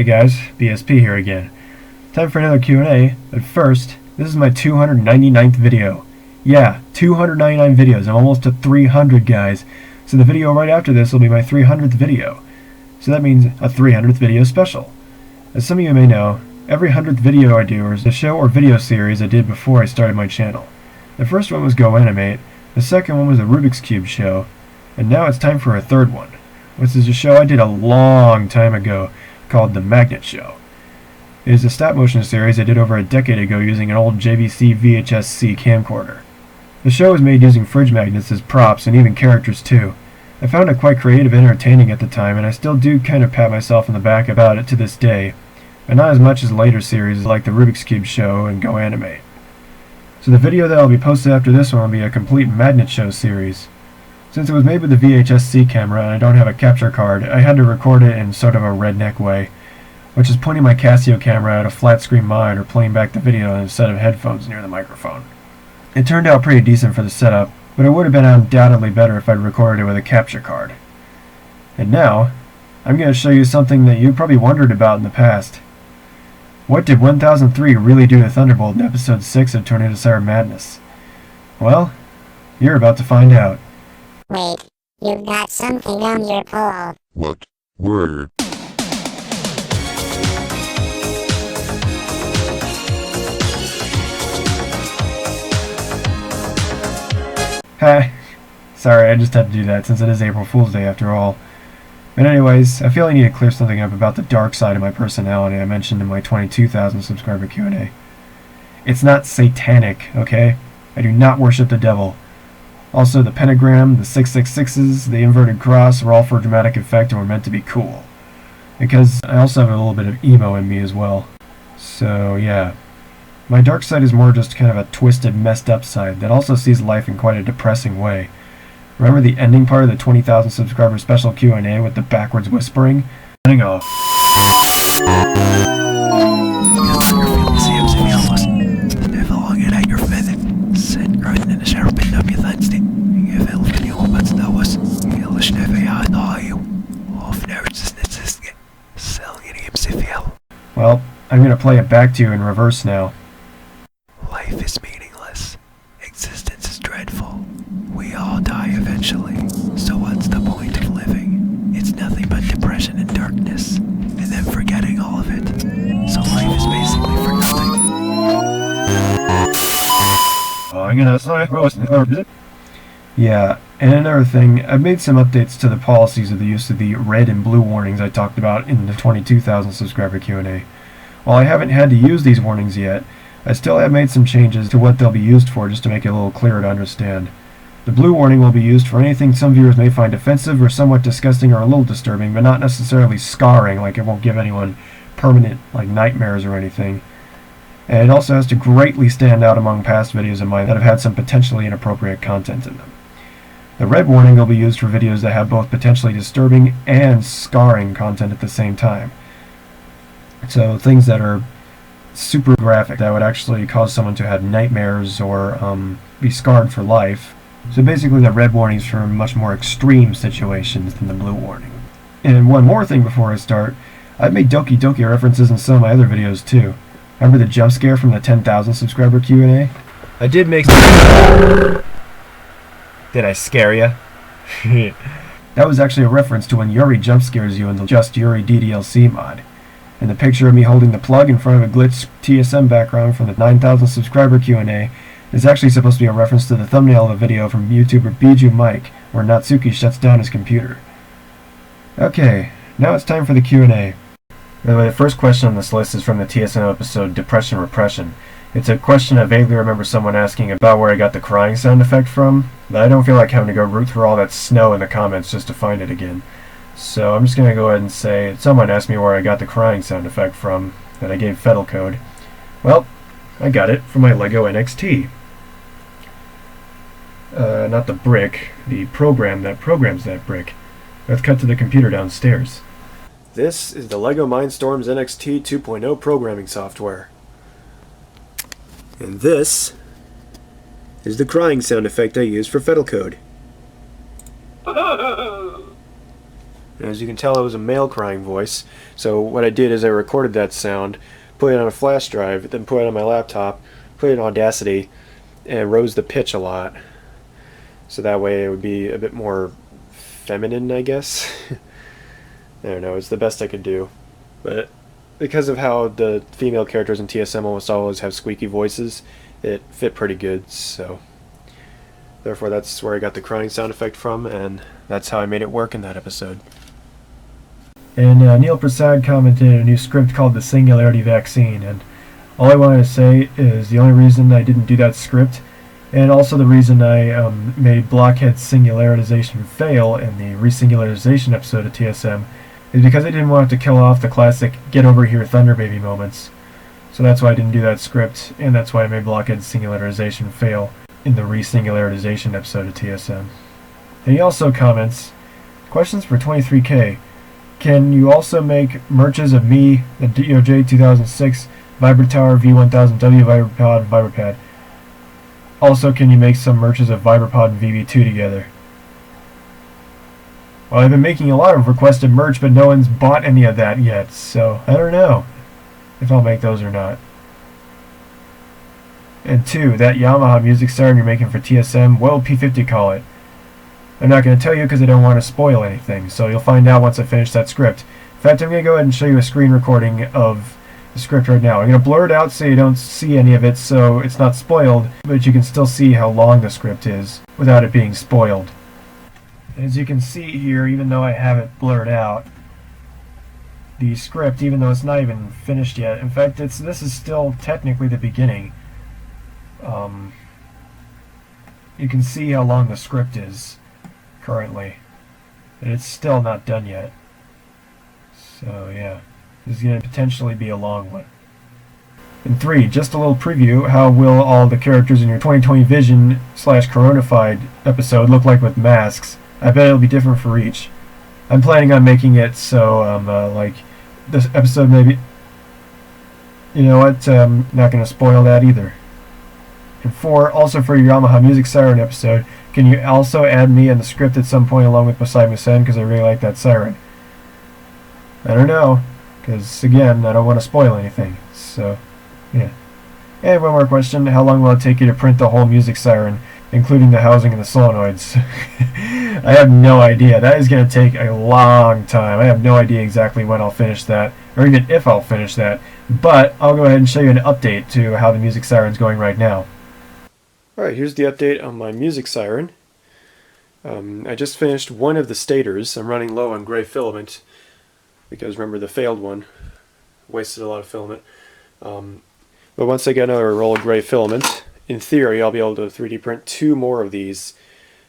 Hey guys, BSP here again. Time for another Q&A, but first, this is my 299th video. Yeah, 299 videos. I'm almost to 300, guys. So the video right after this will be my 300th video. So that means a 300th video special. As some of you may know, every 100th video I do is a show or video series I did before I started my channel. The first one was Go Animate, the second one was a Rubik's Cube show, and now it's time for a third one, which is a show I did a long time ago called The Magnet Show. It is a stop-motion series I did over a decade ago using an old JVC VHS-C camcorder. The show was made using fridge magnets as props and even characters too. I found it quite creative and entertaining at the time, and I still do kind of pat myself on the back about it to this day, but not as much as later series like the Rubik's Cube show and Go Animate. So the video that will be posted after this one will be a complete Magnet Show series. Since it was made with the VHS-C camera and I don't have a capture card, I had to record it in sort of a redneck way, which is pointing my Casio camera at a flat-screen monitor playing back the video instead of headphones near the microphone. It turned out pretty decent for the setup, but it would have been undoubtedly better if I'd recorded it with a capture card. And now, I'm going to show you something that you probably wondered about in the past. What did 1003 really do to Thunderbolt in episode 6 of Tornado Siren Madness? Well, you're about to find out. Wait, you've got something on your pole. What? Word? Hi. Sorry, I just had to do that since it is April Fool's Day after all. But anyways, I feel I need to clear something up about the dark side of my personality I mentioned in my 22,000 subscriber Q&A. It's not satanic, okay? I do not worship the devil. Also, the pentagram, the 666s, the inverted cross were all for dramatic effect and were meant to be cool. Because I also have a little bit of emo in me as well. So, yeah. My dark side is more just kind of a twisted, messed up side that also sees life in quite a depressing way. Remember the ending part of the 20,000 subscriber special Q&A with the backwards whispering? Turning off. Well, I'm going to play it back to you in reverse now. Life is meaningless. Existence is dreadful. We all die eventually. So what's the point of living? It's nothing but depression and darkness, and then forgetting all of it. So life is basically for nothing. Yeah, and another thing, I've made some updates to the policies of the use of the red and blue warnings I talked about in the 22,000 subscriber Q&A. While I haven't had to use these warnings yet, I still have made some changes to what they'll be used for just to make it a little clearer to understand. The blue warning will be used for anything some viewers may find offensive or somewhat disgusting or a little disturbing, but not necessarily scarring, like it won't give anyone permanent nightmares or anything. And it also has to greatly stand out among past videos of mine that have had some potentially inappropriate content in them. The red warning will be used for videos that have both potentially disturbing and scarring content at the same time. So things that are super graphic that would actually cause someone to have nightmares or be scarred for life. So basically the red warning is for much more extreme situations than the blue warning. And one more thing before I start, I've made Doki Doki references in some of my other videos too. Remember the jump scare from the 10,000 subscriber Q&A? I did make some... Did I scare ya? That was actually a reference to when Yuri jump scares you in the Just Yuri ddlc mod. And the picture of me holding the plug in front of a glitched TSM background from the 9,000 subscriber Q&A is actually supposed to be a reference to the thumbnail of a video from YouTuber Biju Mike, where Natsuki shuts down his computer. Okay, now it's time for the Q&A. By the way, the first question on this list is from the TSM episode Depression Repression. It's a question I vaguely remember someone asking about where I got the crying sound effect from, but I don't feel like having to go root through all that snow in the comments just to find it again. So I'm just going to go ahead and say, someone asked me where I got the crying sound effect from that I gave Fedel code. Well, I got it from my Lego NXT. Not the brick, the program that programs that brick. Let's cut to the computer downstairs. This is the LEGO Mindstorms NXT 2.0 programming software. And this is the crying sound effect I use for Fedel code. And as you can tell, it was a male crying voice. So what I did is I recorded that sound, put it on a flash drive, then put it on my laptop, put it in Audacity, and rose the pitch a lot. So that way it would be a bit more feminine, I guess. I don't know, it's the best I could do. But because of how the female characters in TSM almost always have squeaky voices, it fit pretty good, so therefore that's where I got the crying sound effect from, and that's how I made it work in that episode. And Neil Prasad commented a new script called The Singularity Vaccine, and all I wanted to say is the only reason I didn't do that script, and also the reason I made Blockhead's singularization fail in the resingularization episode of TSM, is because I didn't want to kill off the classic get over here Thunder Baby moments. So that's why I didn't do that script, and that's why I made Blockhead's singularization fail in the resingularization episode of TSM. And he also comments, questions for 23K. Can you also make merches of me, the DOJ 2006, Vibratower V1000W Vibrapod, and Vibrapad? Also, can you make some merches of Vibrapod and VV2 together? Well, I've been making a lot of requested merch, but no one's bought any of that yet, so I don't know if I'll make those or not. And 2, that Yamaha music siren you're making for TSM, what will P50 call it? I'm not going to tell you because I don't want to spoil anything, so you'll find out once I finish that script. In fact, I'm going to go ahead and show you a screen recording of the script right now. I'm going to blur it out so you don't see any of it, so it's not spoiled, but you can still see how long the script is without it being spoiled. As you can see here, even though I have it blurred out, the script, even though it's not even finished yet, in fact, this is still technically the beginning. You can see how long the script is currently, and it's still not done yet. So yeah, this is going to potentially be a long one. And 3, just a little preview, how will all the characters in your 2020 Vision / Coronafied episode look like with masks? I bet it'll be different for each. I'm planning on making it so, like, this episode maybe... You know what, I'm not going to spoil that either. And 4, also for your Yamaha Music Siren episode, can you also add me in the script at some point along with Masai Musen, because I really like that siren? I don't know, because, again, I don't want to spoil anything, so, yeah. And one more question, how long will it take you to print the whole music siren, including the housing and the solenoids? I have no idea. That is going to take a long time. I have no idea exactly when I'll finish that, or even if I'll finish that, but I'll go ahead and show you an update to how the music siren's going right now. Alright, here's the update on my music siren. I just finished one of the stators. I'm running low on gray filament, because remember the failed one wasted a lot of filament. But once I get another roll of gray filament, in theory I'll be able to 3D print 2 more of these,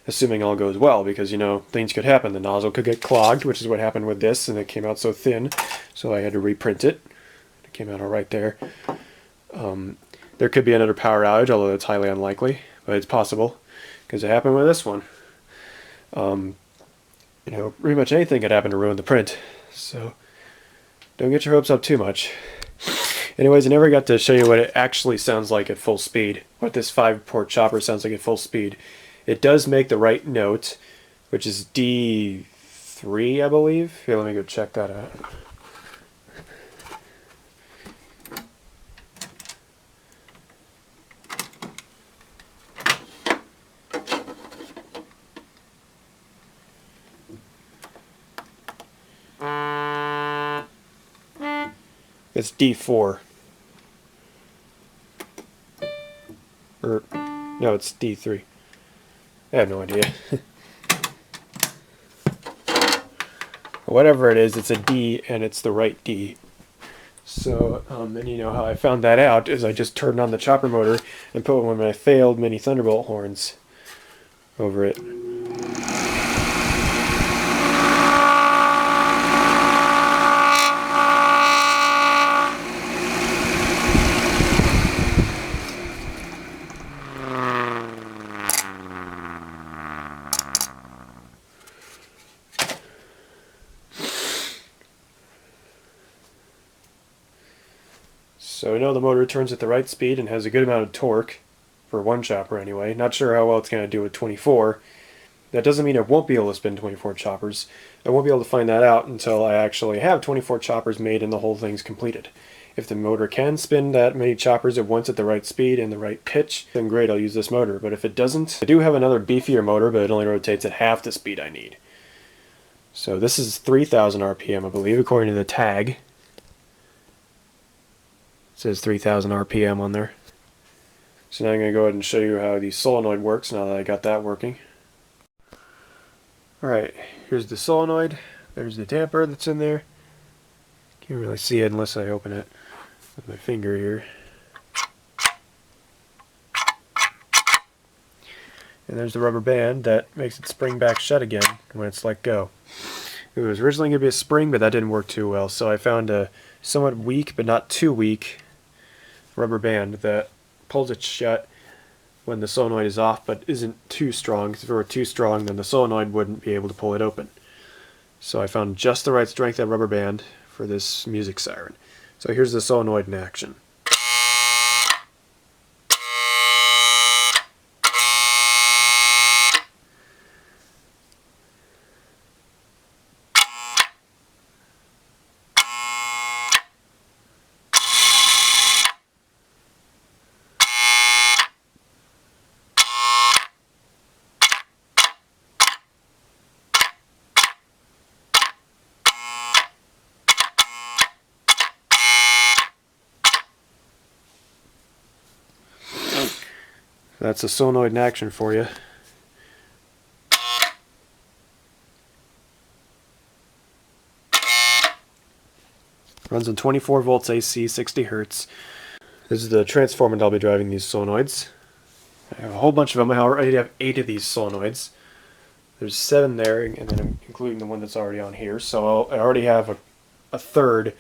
assuming all goes well, because, you know, things could happen. The nozzle could get clogged, which is what happened with this, and it came out so thin, so I had to reprint it. It came out alright there. There could be another power outage, although it's highly unlikely, but it's possible, because it happened with this one. You know, pretty much anything could happen to ruin the print, so don't get your hopes up too much. Anyways, I never got to show you what it actually sounds like at full speed, what this 5-port chopper sounds like at full speed. It does make the right note, which is D3, I believe. Here, let me go check that out. It's D4. Or, no, it's D3. I have no idea. Whatever it is, it's a D, and it's the right D. So, and you know how I found that out is I just turned on the chopper motor and put one of my failed mini Thunderbolt horns over it. So we know the motor turns at the right speed and has a good amount of torque, for one chopper anyway. Not sure how well it's going to do with 24, That doesn't mean I won't be able to spin 24 choppers. I won't be able to find that out until I actually have 24 choppers made and the whole thing's completed. If the motor can spin that many choppers at once at the right speed and the right pitch, then great, I'll use this motor. But if it doesn't, I do have another beefier motor, but it only rotates at half the speed I need. So this is 3,000 RPM, I believe, according to the tag. It says 3,000 RPM on there. So now I'm going to go ahead and show you how the solenoid works now that I got that working. Alright, here's the solenoid. There's the damper that's in there. Can't really see it unless I open it with my finger here. And there's the rubber band that makes it spring back shut again when it's let go. It was originally going to be a spring, but that didn't work too well, so I found a somewhat weak, but not too weak, rubber band that pulls it shut when the solenoid is off, but isn't too strong, because if it were too strong, then the solenoid wouldn't be able to pull it open. So I found just the right strength of rubber band for this music siren. So here's the solenoid in action. That's a solenoid in action for you. Runs on 24 volts AC, 60 hertz. This is the transformer that I'll be driving these solenoids. I have a whole bunch of them. I already have 8 of these solenoids. There's 7 there, and then I'm including the one that's already on here. So I already have a third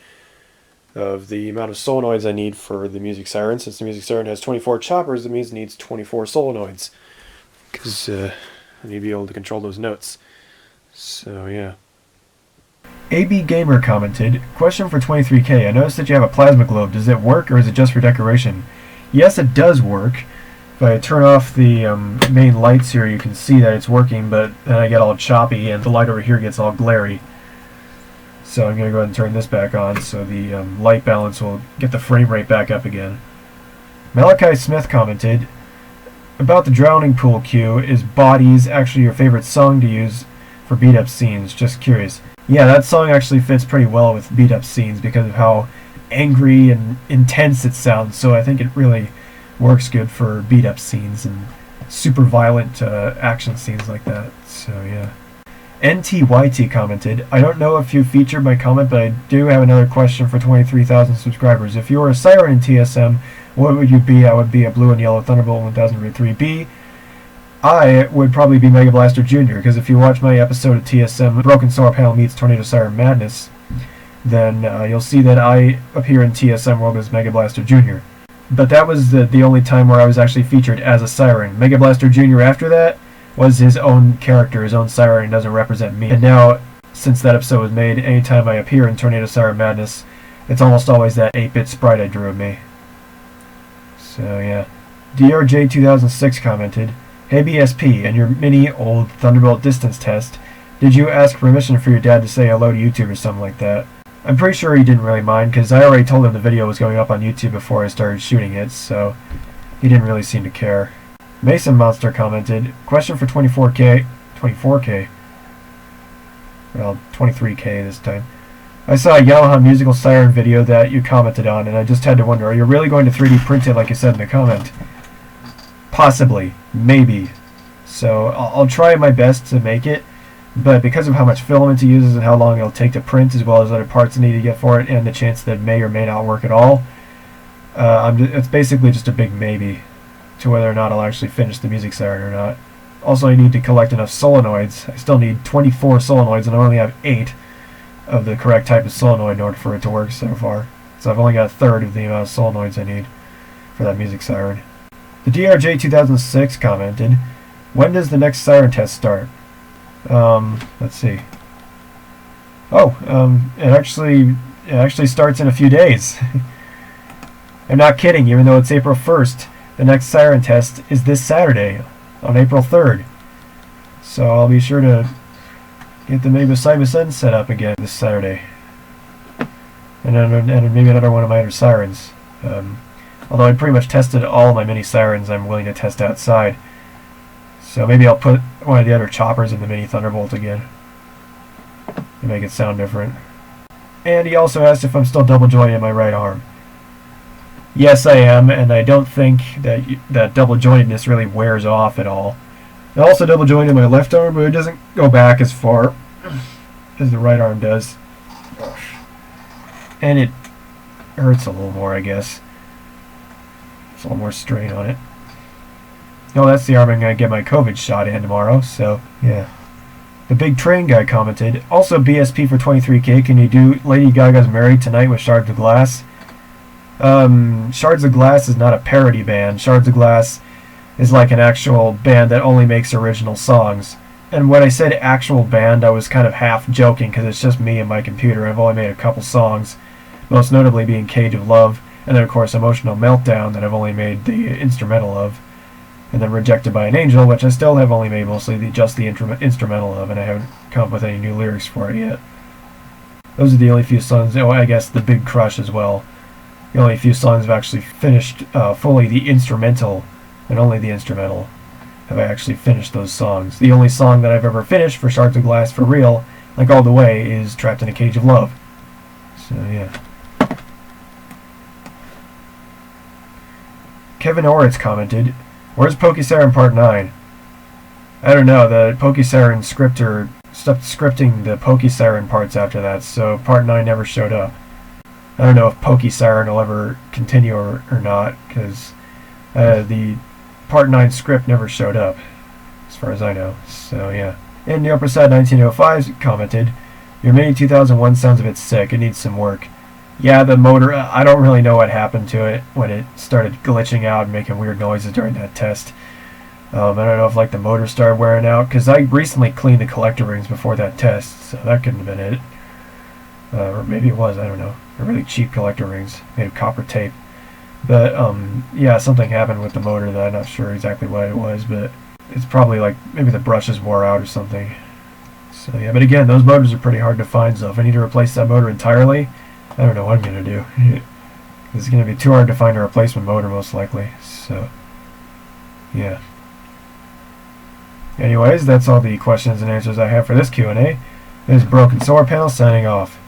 of the amount of solenoids I need for the music siren. Since the music siren has 24 choppers, it means it needs 24 solenoids, because I need to be able to control those notes. So yeah. AB Gamer commented, question for 23K, I noticed that you have a plasma globe. Does it work or is it just for decoration? Yes, it does work. If I turn off the main lights here, you can see that it's working, but then I get all choppy and the light over here gets all glary. So I'm going to go ahead and turn this back on so the light balance will get the frame rate back up again. Malachi Smith commented, about the drowning pool cue, is Bodies actually your favorite song to use for beat up scenes? Just curious. Yeah, that song actually fits pretty well with beat up scenes because of how angry and intense it sounds, so I think it really works good for beat up scenes and super violent action scenes like that. So yeah. NTYT commented, I don't know if you featured my comment, but I do have another question for 23,000 subscribers. If you were a siren in TSM, what would you be? I would be a blue and yellow Thunderbolt 1003B. I would probably be Mega Blaster Jr., because if you watch my episode of TSM, Broken Solar Panel meets Tornado Siren Madness, then you'll see that I appear in TSM World as Mega Blaster Jr. But that was the only time where I was actually featured as a siren. Mega Blaster Jr. after that was his own character, his own siren, doesn't represent me. And now, since that episode was made, anytime I appear in Tornado Siren Madness, it's almost always that 8-bit sprite I drew of me. So yeah. DRJ2006 commented, hey BSP, in your mini old Thunderbolt distance test, did you ask permission for your dad to say hello to YouTube or something like that? I'm pretty sure he didn't really mind, because I already told him the video was going up on YouTube before I started shooting it, so he didn't really seem to care. Mason Monster commented, question for 24K, well, 23K this time. I saw a Yamaha musical siren video that you commented on, and I just had to wonder, are you really going to 3D print it like you said in the comment? Possibly. Maybe. So I'll try my best to make it, but because of how much filament it uses and how long it'll take to print, as well as other parts I need to get for it, and the chance that it may or may not work at all, it's basically just a big maybe to whether or not I'll actually finish the music siren or not. Also, I need to collect enough solenoids. I still need 24 solenoids, and I only have 8 of the correct type of solenoid in order for it to work so far. So I've only got a third of the amount of solenoids I need for that music siren. The DRJ2006 commented, when does the next siren test start? Let's see. It actually starts in a few days. I'm not kidding, even though it's April 1st. The next siren test is this Saturday, on April 3rd. So I'll be sure to get the Mabus N set up again this Saturday. And maybe another one of my other sirens. Although I pretty much tested all my mini sirens I'm willing to test outside. So maybe I'll put one of the other choppers in the mini Thunderbolt again to make it sound different. And he also asked if I'm still double jointed in my right arm. Yes, I am, and I don't think that double jointedness really wears off at all. I also double jointed in my left arm, but it doesn't go back as far as the right arm does. And it hurts a little more, I guess. It's a little more strain on it. No, that's the arm I'm going to get my COVID shot in tomorrow, so yeah. The Big Train guy commented, also BSP for 23K, can you do Lady Gaga's Married Tonight with Shards of Glass? Shards of Glass is not a parody band. Shards of Glass is like an actual band that only makes original songs. And when I said actual band, I was kind of half joking because it's just me and my computer. I've only made a couple songs, most notably being Cage of Love, and then of course Emotional Meltdown that I've only made the instrumental of. And then Rejected by an Angel, which I still have only made mostly just the instrumental of, and I haven't come up with any new lyrics for it yet. Those are the only few songs. Oh, I guess The Big Crush as well. The only few songs I've actually finished fully the instrumental, and only the instrumental have I actually finished those songs. The only song that I've ever finished for Shards of Glass for real, like all the way, is Trapped in a Cage of Love. So yeah. Kevin Oritz commented, where's Pokesiren Part 9? I don't know, the Pokesiren scripter stopped scripting the Pokesiren parts after that, so Part 9 never showed up. I don't know if Pokesiren will ever continue or not, because the Part 9 script never showed up, as far as I know, so yeah. And the Upper Side 1905 commented, your Mini 2001 sounds a bit sick, it needs some work. Yeah, the motor, I don't really know what happened to it when it started glitching out and making weird noises during that test. I don't know if like the motor started wearing out, because I recently cleaned the collector rings before that test, so that couldn't have been it. Or maybe it was, I don't know. They're really cheap collector rings, made of copper tape. But, yeah, something happened with the motor that I'm not sure exactly what it was, but it's probably like, maybe the brushes wore out or something. So yeah, but again, those motors are pretty hard to find, so if I need to replace that motor entirely, I don't know what I'm going to do. It's going to be too hard to find a replacement motor, most likely. So, yeah. Anyways, that's all the questions and answers I have for this Q&A. This is Broken Solar Panel signing off.